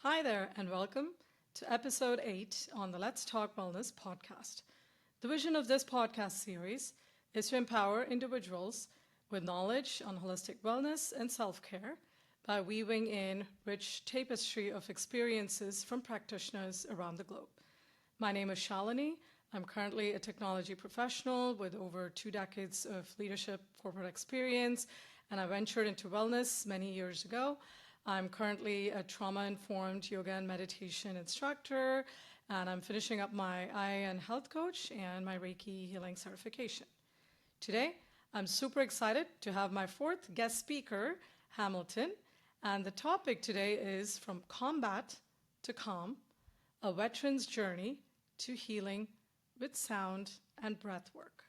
Hi there, and welcome to episode 8 on the Let's Talk Wellness podcast. The vision of this podcast series is to empower individuals with knowledge on holistic wellness and self care by weaving in rich tapestry of experiences from practitioners around the globe. My name is Shalini. I'm currently a technology professional with over 2 decades of leadership corporate experience, and I ventured into wellness many years ago. I'm currently a trauma-informed yoga and meditation instructor, and I'm finishing up my eye and health coach and my Reiki healing certification. Today, I'm super excited to have my fourth guest speaker, Hamilton, and the topic today is From Combat to Calm, a veteran's journey to healing with sound and breath work.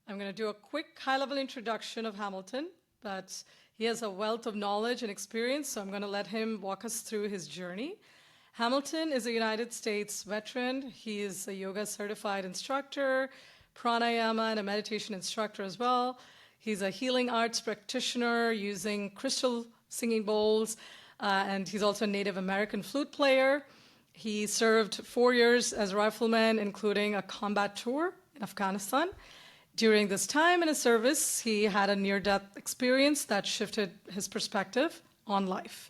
I'm going to do a quick high-level introduction of Hamilton, but he has a wealth of knowledge and experience, so I'm going to let him walk us through his journey. Hamilton is a United States veteran. He is a yoga certified instructor, pranayama, and a meditation instructor as well. He's a healing arts practitioner using crystal singing bowls, and he's also a Native American flute player. He served 4 years as a rifleman, including a combat tour in Afghanistan. During this time in his service, he had a near-death experience that shifted his perspective on life.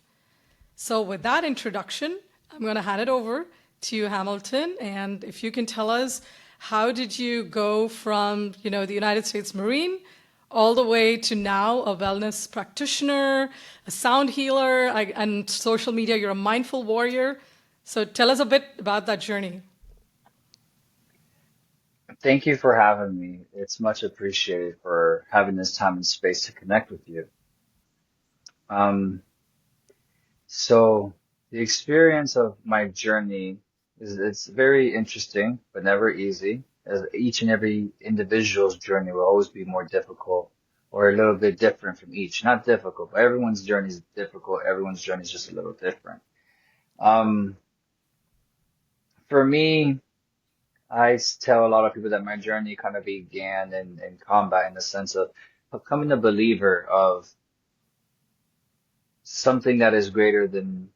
So with that introduction, I'm going to hand it over to you, Hamilton. And if you can tell us, how did you go from, the United States Marine all the way to now a wellness practitioner, a sound healer, and social media, you're a mindful warrior. So tell us a bit about that journey. Thank you for having me. It's much appreciated for having this time and space to connect with you. Um, so the experience of my journey is it's very interesting, but never easy, as each and every individual's journey will always be more difficult or a little bit different from each. Not difficult, but everyone's journey is difficult. Everyone's journey is just a little different. Um, for me, tell a lot of people that my journey kind of began in combat in the sense of becoming a believer of something that is greater than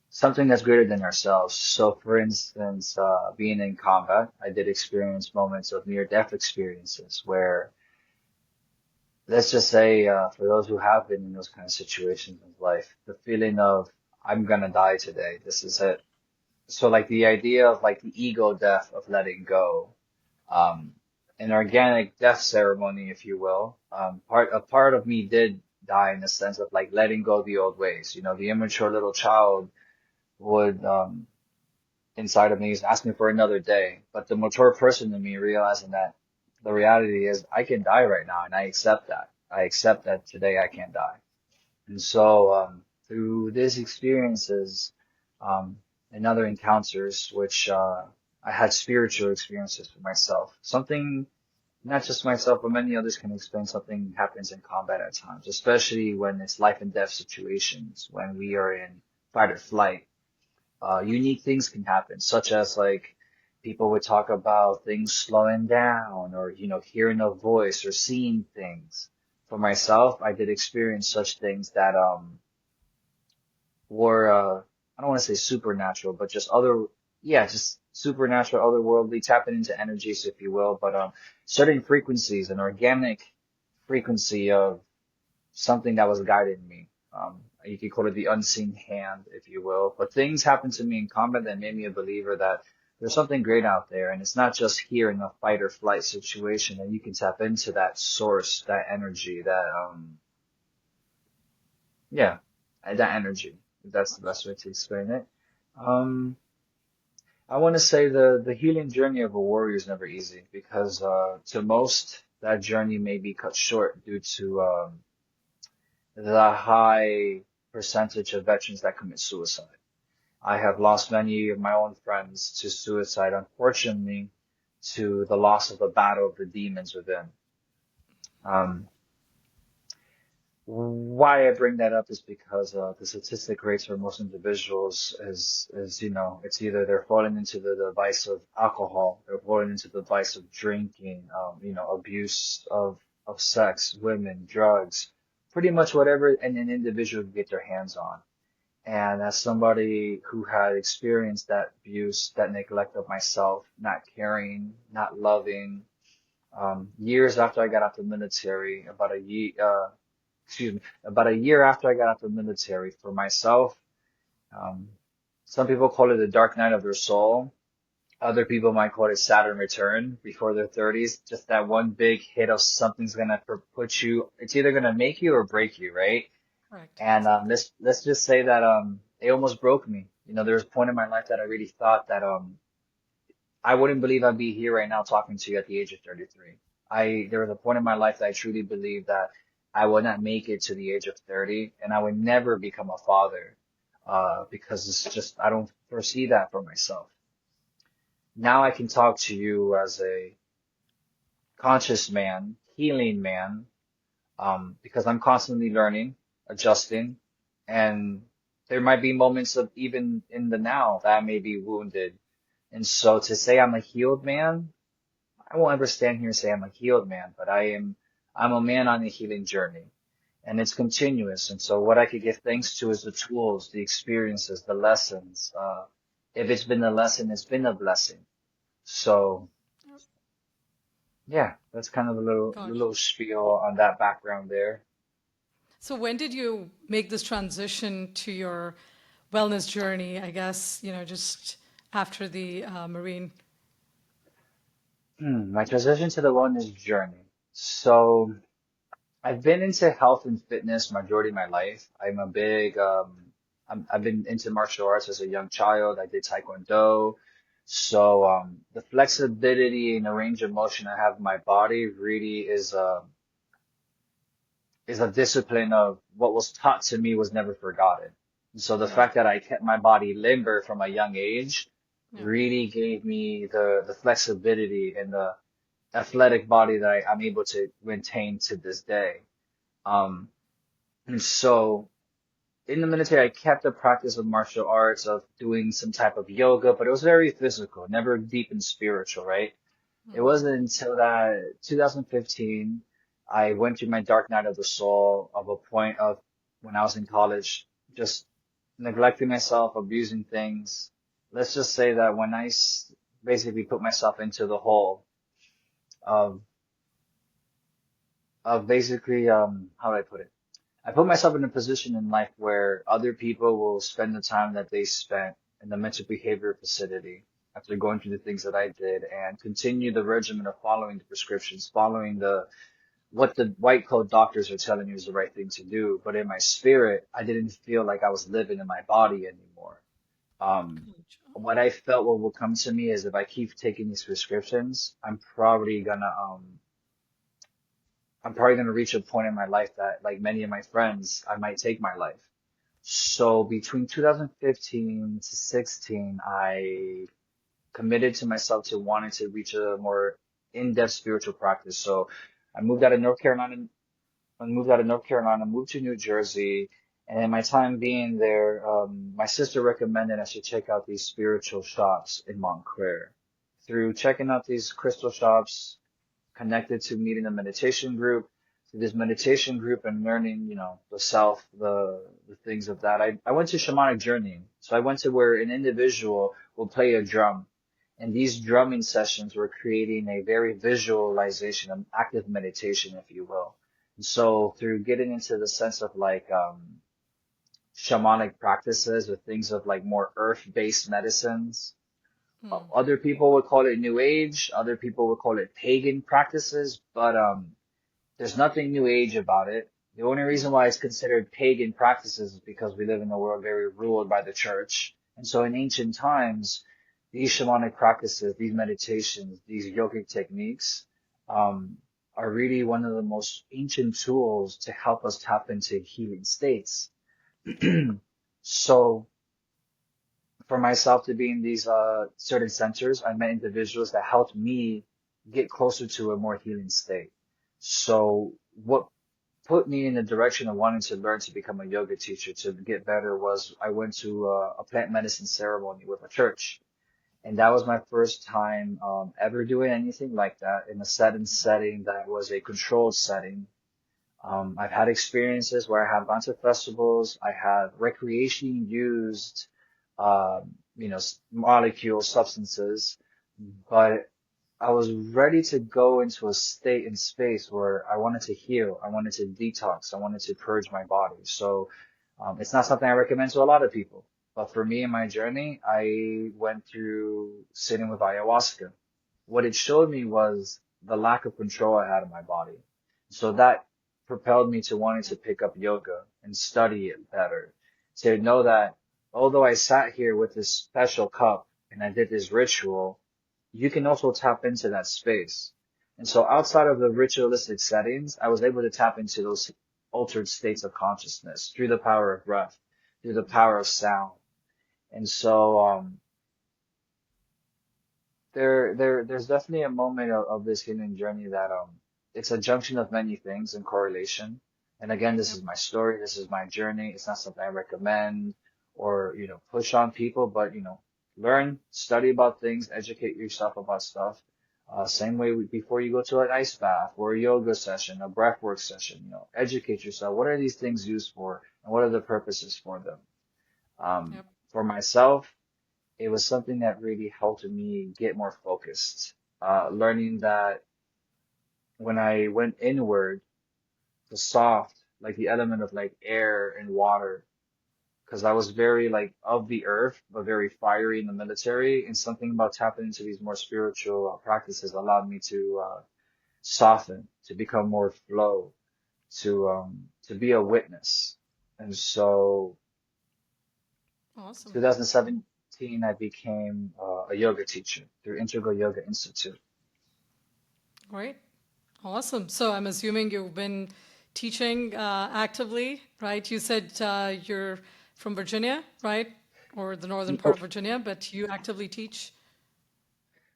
something that's greater than ourselves. So, for instance, being in combat, I did experience moments of near-death experiences where, let's just say, for those who have been in those kind of situations in life, the feeling of I'm gonna die today. This is it. So, like the idea of like the ego death of letting go, um, an organic death ceremony, if you will. A part of me did die in the sense of like letting go of the old ways. The immature little child would, inside of me is asking for another day, but the mature person in me realizing that the reality is I can die right now, and I accept that. I accept that today I can't die. And so, through these experiences, um, and other encounters, which, I had spiritual experiences for myself. Something, not just myself, but many others can explain something happens in combat at times, especially when it's life and death situations, when we are in fight or flight. Unique things can happen, such as like people would talk about things slowing down or, hearing a voice or seeing things. For myself, I did experience such things that, were I don't want to say supernatural, but just just supernatural, otherworldly, tapping into energies, if you will, but certain frequencies, an organic frequency of something that was guiding me. You could call it the unseen hand, if you will. But things happened to me in combat that made me a believer that there's something great out there, and it's not just here in a fight or flight situation, and you can tap into that source, that energy, yeah, that energy, if that's the best way to explain it. Um, I want to say the healing journey of a warrior is never easy because to most that journey may be cut short due to the high percentage of veterans that commit suicide. I have lost many of my own friends to suicide, unfortunately, to the loss of the battle of the demons within. Um, Why I bring that up is because the statistic rates for most individuals is it's either they're falling into the vice of alcohol, they're falling into the vice of drinking, abuse of sex, women, drugs, pretty much whatever an individual can get their hands on. And as somebody who had experienced that abuse, that neglect of myself, not caring, not loving, years after I got out the military, about a year after I got out the military, for myself, um, some people call it the dark night of their soul. Other people might call it Saturn return before their 30s. Just that one big hit of something's gonna put you, it's either gonna make you or break you, right? Correct. And Exactly. let's just say that it almost broke me. You know, there was a point in my life that I really thought that I wouldn't believe I'd be here right now talking to you at the age of 33. There was a point in my life that I truly believed that I would not make it to the age of 30 and I would never become a father, because it's just, I don't foresee that for myself. Now I can talk to you as a conscious man, healing man, because I'm constantly learning, adjusting, and there might be moments of even in the now that I may be wounded. And so to say I'm a healed man, I won't ever stand here and say I'm a healed man, but I'm a man on a healing journey and it's continuous. And so what I could give thanks to is the tools, the experiences, the lessons. If it's been a lesson, it's been a blessing. So yeah, that's kind of a Gosh. little spiel on that background there. So when did you make this transition to your wellness journey? I guess, just after the Marine. My transition to the wellness journey. So I've been into health and fitness majority of my life. I've been into martial arts as a young child. I did Taekwondo. So, the flexibility and the range of motion I have in my body really is a discipline of what was taught to me was never forgotten. And so the Right. fact that I kept my body limber from a young age Yeah. really gave me the flexibility and the athletic body that I'm able to maintain to this day. Um, and so in the military, I kept the practice of martial arts, of doing some type of yoga, but it was very physical, never deep and spiritual, right? It wasn't until that 2015, I went through my dark night of the soul of a point of when I was in college, just neglecting myself, abusing things. Let's just say that when basically put myself into the hole of basically how do I put it? I put myself in a position in life where other people will spend the time that they spent in the mental behavior facility after going through the things that I did and continue the regimen of following the prescriptions, following the what the white coat doctors are telling you is the right thing to do. But in my spirit, I didn't feel like I was living in my body anymore. What I felt what will come to me is if I keep taking these prescriptions, I'm probably gonna reach a point in my life that, like many of my friends, I might take my life. So between 2015 to 16, I committed to myself to wanting to reach a more in-depth spiritual practice. So I moved out of North Carolina, moved to New Jersey, and in my time being there, my sister recommended I should check out these spiritual shops in Montclair. Through checking out these crystal shops, connected to meeting a meditation group, to this meditation group and learning, the self, the things of that. I went to shamanic journeying. So I went to where an individual will play a drum. And these drumming sessions were creating a very visualization, an active meditation, if you will. And so through getting into the sense of like, shamanic practices or things of like more earth-based medicines, other people would call it New Age. Other people would call it pagan practices, but there's nothing New Age about it. The only reason why it's considered pagan practices is because we live in a world very ruled by the church. And so in ancient times, these shamanic practices, these meditations, these yogic techniques, um, are really one of the most ancient tools to help us tap into healing states. So for myself to be in these certain centers, I met individuals that helped me get closer to a more healing state. So what put me in the direction of wanting to learn to become a yoga teacher to get better was I went to a plant medicine ceremony with a church. And that was my first time ever doing anything like that in a setting that was a controlled setting. I've had experiences where I have gone to festivals. I have recreation used, molecule substances, but I was ready to go into a state in space where I wanted to heal. I wanted to detox. I wanted to purge my body. So, it's not something I recommend to a lot of people. But for me in my journey, I went through sitting with ayahuasca. What it showed me was the lack of control I had in my body. So that propelled me to wanting to pick up yoga and study it better. To know that although I sat here with this special cup and I did this ritual, you can also tap into that space. And so outside of the ritualistic settings, I was able to tap into those altered states of consciousness through the power of breath, through the power of sound. And so, there's definitely a moment of this healing journey that it's a junction of many things in correlation. And again, this Yep. is my story, this is my journey. It's not something I recommend or push on people, but learn, study about things, educate yourself about stuff. Same way before you go to an ice bath or a yoga session, a breathwork session, educate yourself. What are these things used for, and what are the purposes for them? Yep. For myself, it was something that really helped me get more focused. Learning that when I went inward, the soft, like the element of like air and water, because I was very like of the earth, but very fiery in the military, and something about tapping into these more spiritual practices allowed me to soften, to become more flow, to be a witness. And so Awesome. 2017, I became a yoga teacher through Integral Yoga Institute. Great. Awesome. So I'm assuming you've been teaching actively, right? You said you're from Virginia, right? Or the northern part Oh, of Virginia, but you actively teach.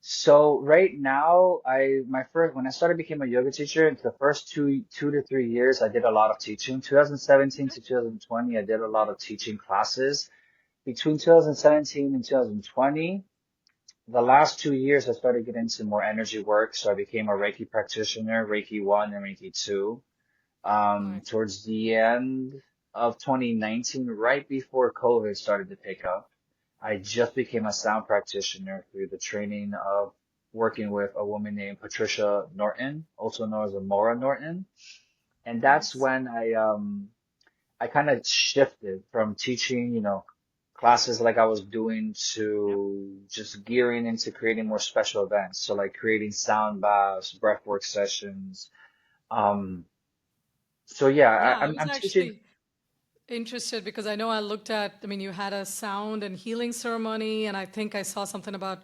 so right now, my first when I started became a yoga teacher, the first two to 3 years, I did a lot of teaching. 2017 to 2020, I did a lot of teaching classes. Between 2017 and 2020, the last 2 years, I started getting into more energy work. So I became a Reiki practitioner, Reiki 1 and Reiki 2. Nice. Towards the end of 2019, right before COVID started to pick up, I just became a sound practitioner through the training of working with a woman named Patricia Norton, also known as Amora Norton. And that's Nice. when I kind of shifted from teaching, classes like I was doing Yep. to just gearing into creating more special events. So like creating sound baths, breathwork sessions. Um, so yeah, Yeah, I was I'm teaching. actually interested because I know I looked at, I mean, you had a sound and healing ceremony, and I think I saw something about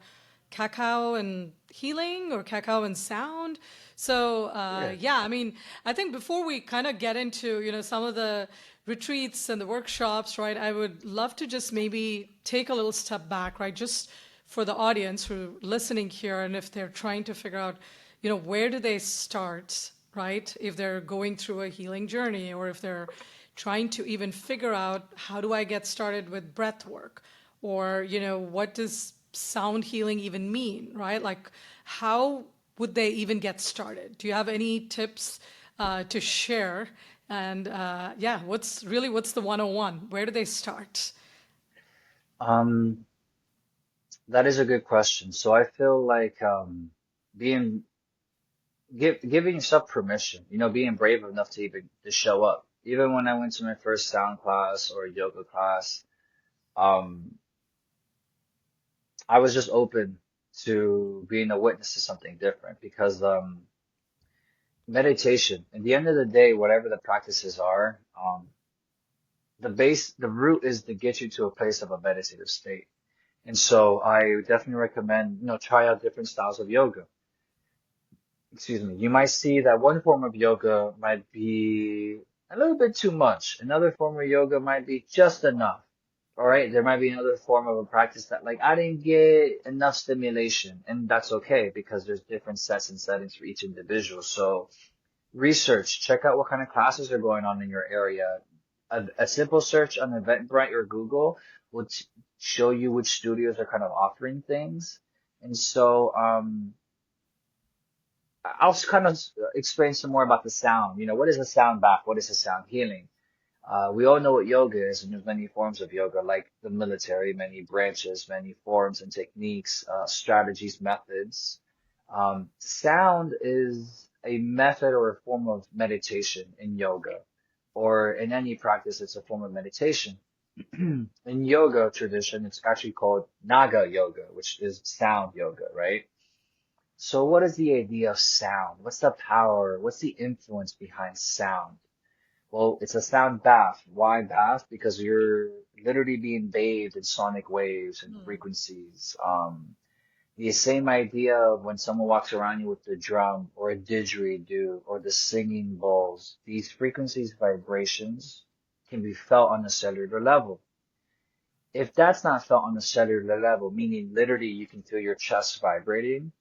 cacao and healing or cacao and sound. So, Yeah. yeah, I mean, I think before we kind of get into, some of the retreats and the workshops, right, I would love to just maybe take a little step back, right, just for the audience who are listening here, and if they're trying to figure out, where do they start, right? If they're going through a healing journey or if they're trying to even figure out how do I get started with breath work or, what does sound healing even mean, right? Like, how would they even get started? Do you have any tips to share? And yeah, what's the 101? Where do they start? Um, that is a good question. So I feel like being giving yourself permission, being brave enough to even to show up. Even when I went to my first sound class or yoga class, um, I was just open to being a witness to something different because meditation, at the end of the day, whatever the practices are, the root is to get you to a place of a meditative state. And so I definitely recommend, try out different styles of yoga. Excuse me. You might see that one form of yoga might be a little bit too much. Another form of yoga might be just enough. All right. There might be another form of a practice that like I didn't get enough stimulation, and that's okay because there's different sets and settings for each individual. So research, check out what kind of classes are going on in your area. A simple search on Eventbrite or Google will show you which studios are kind of offering things. And so, I'll kind of explain some more about the sound. You know, what is a sound bath? What is a sound healing? We all know what yoga is, and there's many forms of yoga, like the military, many branches, many forms and techniques, strategies, methods. Sound is a method or a form of meditation in yoga, or in any practice, it's a form of meditation. In yoga tradition, it's actually called Naga yoga, which is sound yoga, right? So what is the idea of sound? What's the power? What's the influence behind sound? Well, it's a sound bath. Why bath? Because you're literally being bathed in sonic waves and Hmm. frequencies. The same idea of when someone walks around you with the drum or a didgeridoo or the singing bowls. These frequencies, vibrations can be felt on a cellular level. If that's not felt on a cellular level, meaning literally you can feel your chest vibrating,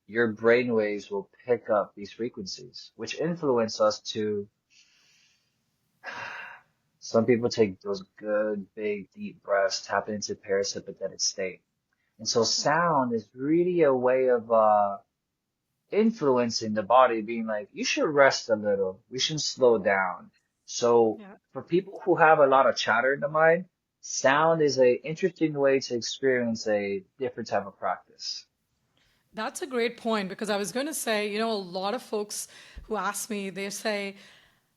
your brain waves will pick up these frequencies, which influence us to some people take those good, big, deep breaths, tap into parasympathetic state. And so sound is really a way of influencing the body, being like, you should rest a little. We should slow down. So Yeah. for people who have a lot of chatter in the mind, sound is a interesting way to experience a different type of practice. That's a great point because I was going to say, a lot of folks who ask me, they say,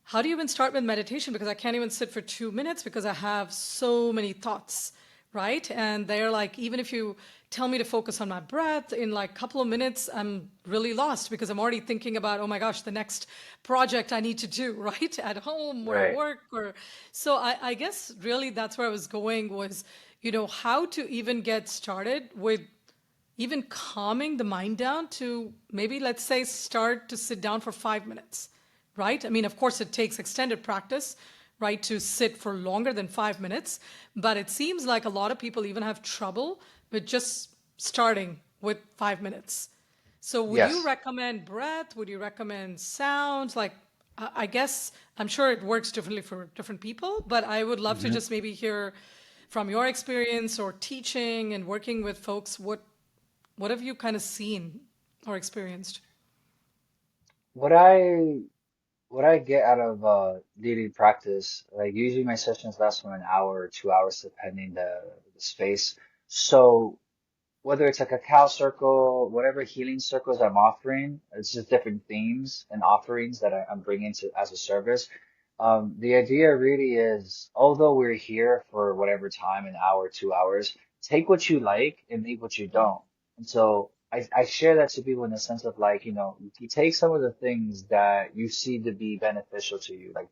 how do you even start with meditation? Because I can't even sit for 2 minutes because I have so many thoughts, right? And they're like, even if you tell me to focus on my breath in like a couple of minutes, I'm really lost because I'm already thinking about, oh my gosh, the next project I need to do, right? At home or at Right. work or so I guess really that's where I was going was, how to even get started with even calming the mind down to maybe let's say start to sit down for 5 minutes, right? I mean, of course it takes extended practice, right, to sit for longer than 5 minutes, but it seems like a lot of people even have trouble with just starting with 5 minutes. So would you Yes. recommend breath? Would you recommend sounds? Like, I guess I'm sure it works differently for different people, but I would love to hmm just maybe hear from your experience or teaching and working with folks, what have you kind of seen or experienced? What I what I get out of leading practice, like usually my sessions last from an hour or 2 hours depending the space. So whether it's like a cow circle, whatever healing circles I'm offering, it's just different themes and offerings that I'm bringing to as a service. The idea really is, although we're here for whatever time, an hour, 2 hours, take what you like and leave what you don't. And so I share that to people in the sense of like, you take some of the things that you see to be beneficial to you, like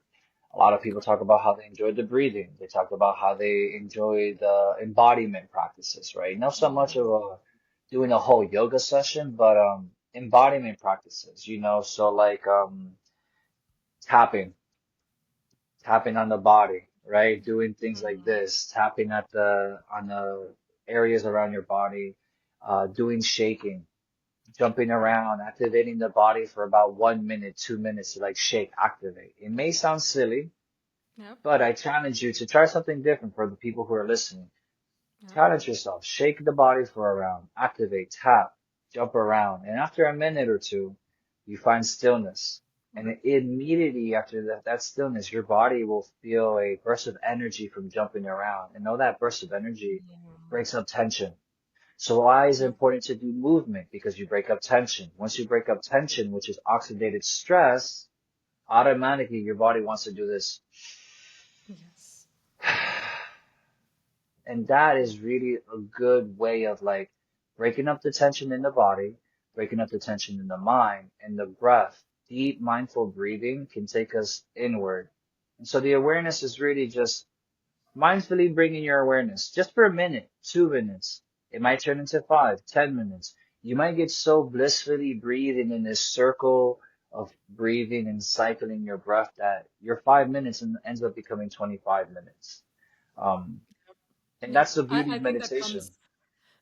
a lot of people talk about how they enjoy the breathing. They talk about how they enjoy the embodiment practices, right? Not so much of doing a whole yoga session, but embodiment practices, so like tapping, tapping on the body, right? Doing things like this, tapping at the on the areas around your body, doing shaking, jumping around, activating the body for about 1 minute, 2 minutes to like shake, activate. It may sound silly, Yep. but I challenge you to try something different for the people who are listening. Yep. Challenge yourself. Shake the body for a round. Activate, tap, jump around. And after a minute or two, you find stillness. And immediately after that stillness, your body will feel a burst of energy from jumping around. And know that burst of energy breaks up tension. So why is it Yep. important to do movement? Because you break up tension. Once you break up tension, which is oxidated stress, automatically your body wants to do this. Yes. And that is really a good way of like breaking up the tension in the body, breaking up the tension in the mind and the breath. Deep mindful breathing can take us inward. And so the awareness is really just mindfully bringing your awareness just for a minute, 2 minutes. It might turn into 5, 10 minutes. You might get so blissfully breathing in this circle of breathing and cycling your breath that your 5 minutes ends up becoming 25 minutes. Um, and Yep. that's the I, beauty I of think that meditation. comes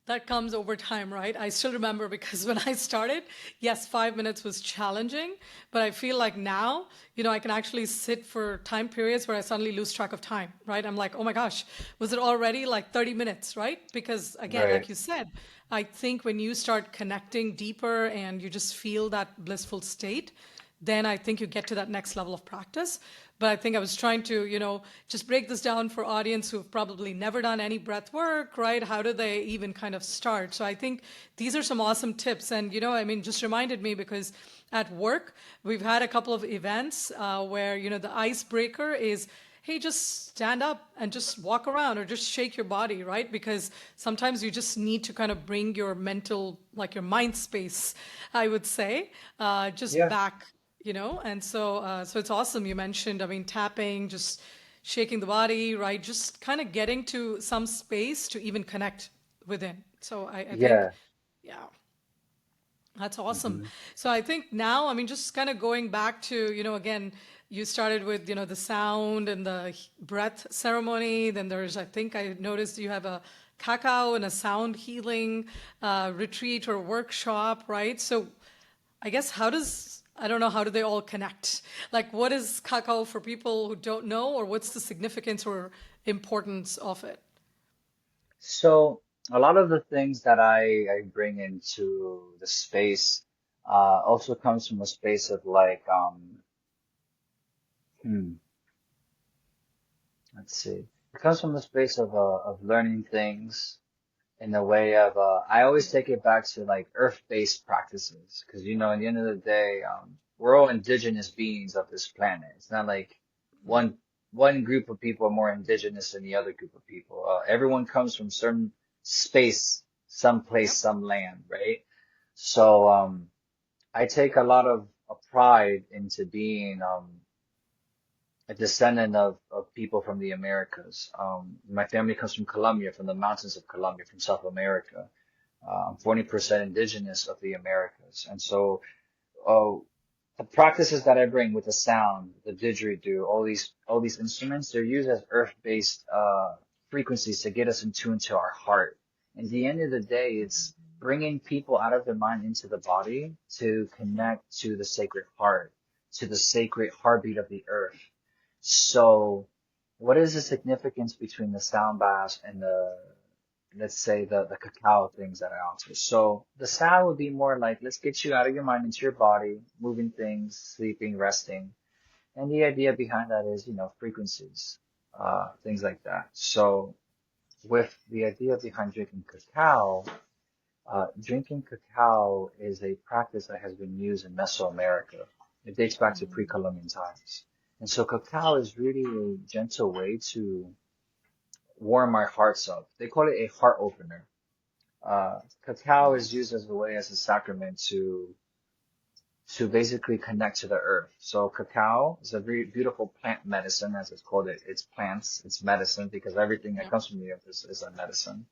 that comes over time, right? I still remember because when I started, yes, 5 minutes was challenging, but I feel like now, I can actually sit for time periods where I suddenly lose track of time, right? I'm like, oh my gosh, was it already like 30 minutes, right? Because again, Right. like you said, I think when you start connecting deeper and you just feel that blissful state, then I think you get to that next level of practice. But I think I was trying to, just break this down for audience who've probably never done any breath work, right? How do they even kind of start? So I think these are some awesome tips. And, I mean, just reminded me because at work, we've had a couple of events where, the icebreaker is, hey, just stand up and just walk around or just shake your body, right? Because sometimes you just need to kind of bring your mental, like your mind space, I would say, just Yeah. back, and so it's awesome. You mentioned, I mean, tapping, just shaking the body, right? Just kind of getting to some space to even connect within. So I think, Yeah. yeah. That's awesome. Hmm. So I think now, I mean, just kind of going back to, again, you started with, the sound and the breath ceremony. Then there's, I think I noticed you have a cacao and a sound healing retreat or workshop, right? So I guess I don't know, how do they all connect? Like, what is cacao for people who don't know, or what's the significance or importance of it? So a lot of the things that I bring into the space also comes from a space of like hmm, let's see. It comes from the space of learning things in the way of I always take it back to like earth-based practices because at the end of the day we're all indigenous beings of this planet. It's not like one one group of people are more indigenous than the other group of people. Everyone comes from certain space, some place, Yep. some land, right? So I take a lot of pride into being a descendant of people from the Americas. My family comes from Colombia, from the mountains of Colombia, from South America. I'm 40% indigenous of the Americas. And so, uh, the practices that I bring with the sound, the didgeridoo, all these instruments, they're used as earth-based, frequencies to get us in tune to our heart. At the end of the day, it's bringing people out of their mind into the body to connect to the sacred heart, to the sacred heartbeat of the earth. So, what is the significance between the sound baths and let's say the cacao things that I offer? So the sound would be more like, let's get you out of your mind into your body, moving things, sleeping, resting. And the idea behind that is, frequencies, things like that. So with the idea behind drinking cacao is a practice that has been used in Mesoamerica. It dates back to pre-Columbian times. And so cacao is really a gentle way to warm our hearts up. They call it a heart opener. Cacao is Nice. used as a way, as a sacrament to basically connect to the earth. So cacao is a very beautiful plant medicine, as it's called. It's plants, it's medicine because everything that Yeah, comes from the earth is a medicine.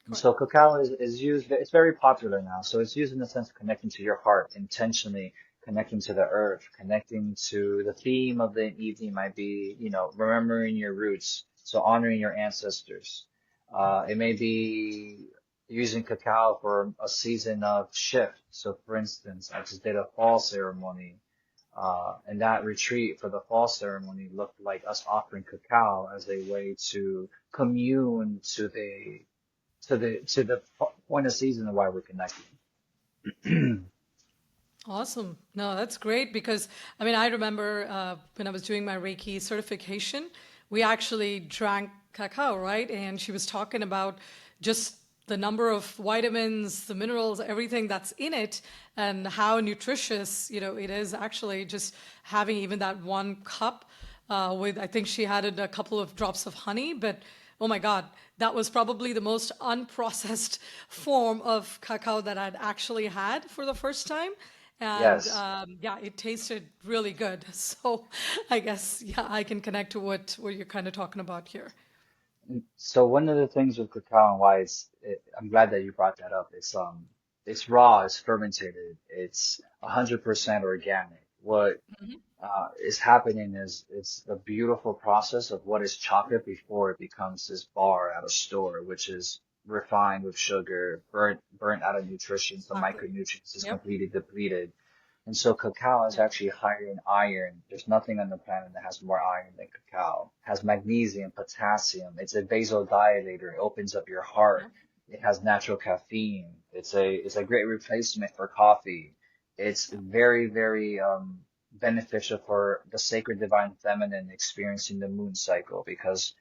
And correct. so cacao is used, it's very popular now. So it's used in the sense of connecting to your heart, intentionally connecting to the earth, connecting to the theme of the evening might be, remembering your roots. So honoring your ancestors. It may be using cacao for a season of shift. So for instance, I just did a fall ceremony. And that retreat for the fall ceremony looked like us offering cacao as a way to commune to the point of season of why we're connecting. Awesome. No, that's great because I mean, I remember when I was doing my Reiki certification, we actually drank cacao, right? And she was talking about just the number of vitamins, the minerals, everything that's in it, and how nutritious, it is actually just having even that one cup with, I think she added a couple of drops of honey, but oh my God, that was probably the most unprocessed form of cacao that I'd actually had for the first time. And Yes. yeah, it tasted really good. So I guess, yeah, I can connect to what you're kind of talking about here. So one of the things with cacao and why I'm glad that you brought that up. It's raw, it's fermented, it's 100% organic. What is happening is it's the beautiful process of what is chocolate before it becomes this bar at a store, which is refined with sugar, burnt out of nutrition, so Exactly. micronutrients is Yep. completely depleted. And so cacao is Yep. actually higher in iron. There's nothing on the planet that has more iron than cacao. It has magnesium, potassium. It's a vasodilator. It opens up your heart. Yep. It has natural caffeine. It's a great replacement for coffee. It's Yep. very, very beneficial for the sacred divine feminine experiencing the moon cycle because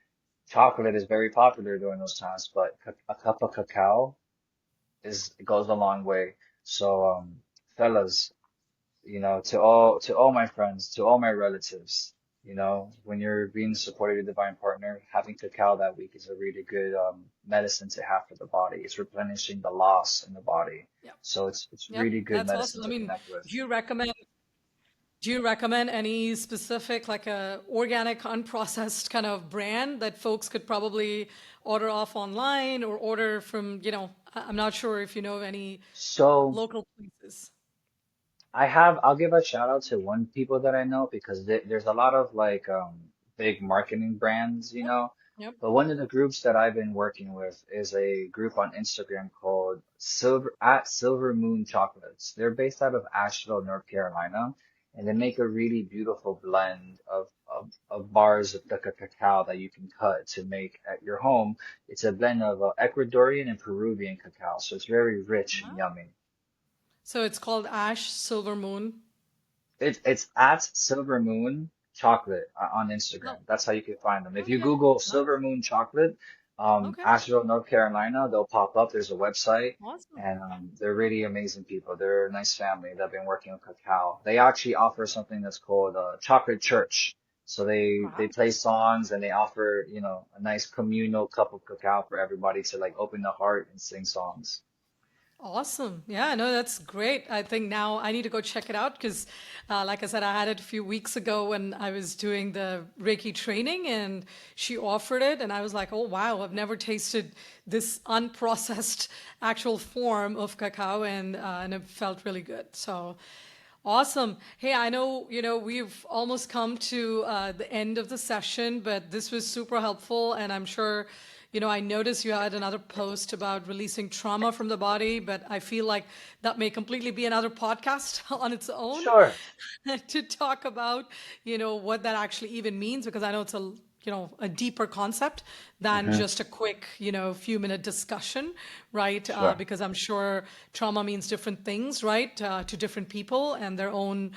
chocolate is very popular during those times, but a cup of cacao it goes a long way. So fellas, to all my friends, to all my relatives, when you're being supported with a divine partner, having cacao that week is a really good medicine to have for the body. It's replenishing the loss in the body. Yep. So it's Yep. really good That's medicine awesome. I to mean, connect with. do you recommend do you recommend any specific like a organic unprocessed kind of brand that folks could probably order off online or order from, I'm not sure if you know of any So local places. I'll give a shout out to one people that I know because there's a lot of like big marketing brands, Yep. Yep. But one of the groups that I've been working with is a group on Instagram called Silver Moon Chocolates. They're based out of Asheville, North Carolina, and they make a really beautiful blend of bars of the cacao that you can cut to make at your home. It's a blend of Ecuadorian and Peruvian cacao, so it's very rich and Wow. yummy. So it's called Ash Silver Moon. It's at Silver Moon Chocolate on Oh, Instagram. That's how you can find them. If you okay. Google Nice. Silver Moon Chocolate, Okay. Asheville, North Carolina, they'll pop up. There's a website, Awesome. and they're really amazing people. They're a nice family that have been working with cacao. They actually offer something that's called Chocolate Church. So they Wow. play songs and they offer, a nice communal cup of cacao for everybody to like open the heart and sing songs. Awesome. Yeah, no, that's great. I think now I need to go check it out because, like I said, I had it a few weeks ago when I was doing the Reiki training and she offered it. And I was like, oh, wow, I've never tasted this unprocessed actual form of cacao and it felt really good. So awesome. Hey, I know, we've almost come to the end of the session, but this was super helpful. And I'm sure, I noticed you had another post about releasing trauma from the body, but I feel like that may completely be another podcast on its own Sure. to talk about, what that actually even means, because I know it's a deeper concept than Hmm. just a quick, few minute discussion, right? Sure. Because I'm sure trauma means different things, right, to different people and their own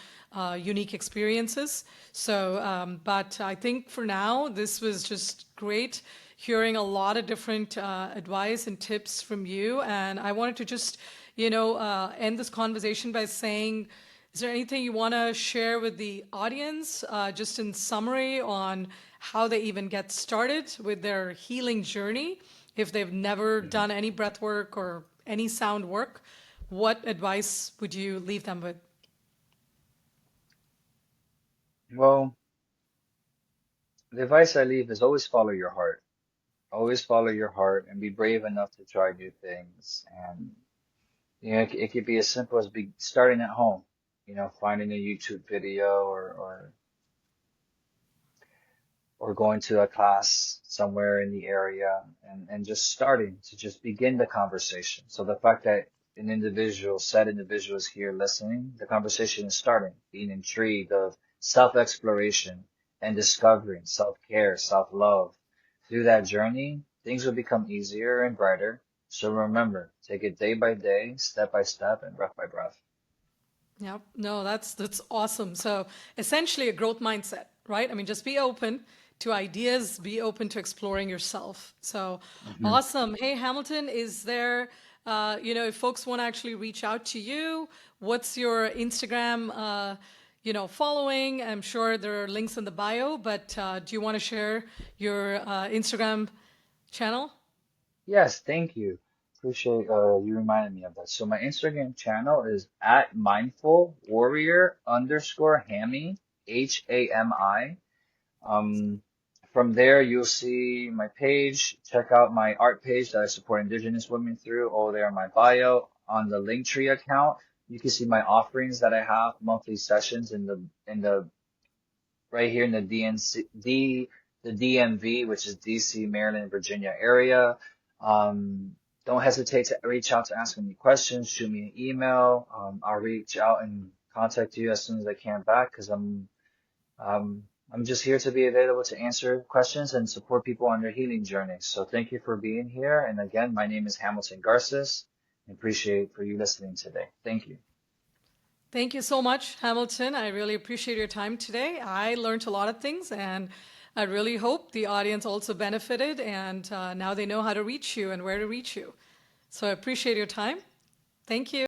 unique experiences. So, but I think for now, this was just great hearing a lot of different advice and tips from you. And I wanted to just, end this conversation by saying, is there anything you want to share with the audience, just in summary, on how they even get started with their healing journey? If they've never done any breath work or any sound work, what advice would you leave them with? Well, the advice I leave is always follow your heart. Always follow your heart and be brave enough to try new things. And it could be as simple as starting at home. Finding a YouTube video or going to a class somewhere in the area and just starting to just begin the conversation. So the fact that said individual is here listening, the conversation is starting, being intrigued of self-exploration and discovering self-care, self-love. Through that journey, things will become easier and brighter. So remember, take it day by day, step by step, and breath by breath. Yeah, no, that's awesome. So essentially a growth mindset, right? I mean, just be open to ideas, be open to exploring yourself. So Mhm. awesome. Hey, Hamilton, is there, if folks want to actually reach out to you, what's your Instagram, following? I'm sure there are links in the bio, but do you want to share your Instagram channel? Yes, thank you. Appreciate you reminding me of that. So my Instagram channel is at mindful warrior underscore Hammy, HAMI. Um, from there you'll see my page. Check out my art page that I support Indigenous women through. All there in my bio. On the Linktree account, you can see my offerings that I have, monthly sessions in the right here in the DNC, the DMV, which is DC, Maryland, Virginia area. Um, don't hesitate to reach out to ask any questions. Shoot me an email. I'll reach out and contact you as soon as I can back because um, I'm just here to be available to answer questions and support people on their healing journey. So thank you for being here. And again, my name is Hamilton Garces. I appreciate for you listening today. Thank you. Thank you so much, Hamilton. I really appreciate your time today. I learned a lot of things, and I really hope the audience also benefited, and now they know how to reach you and where to reach you. So I appreciate your time. Thank you.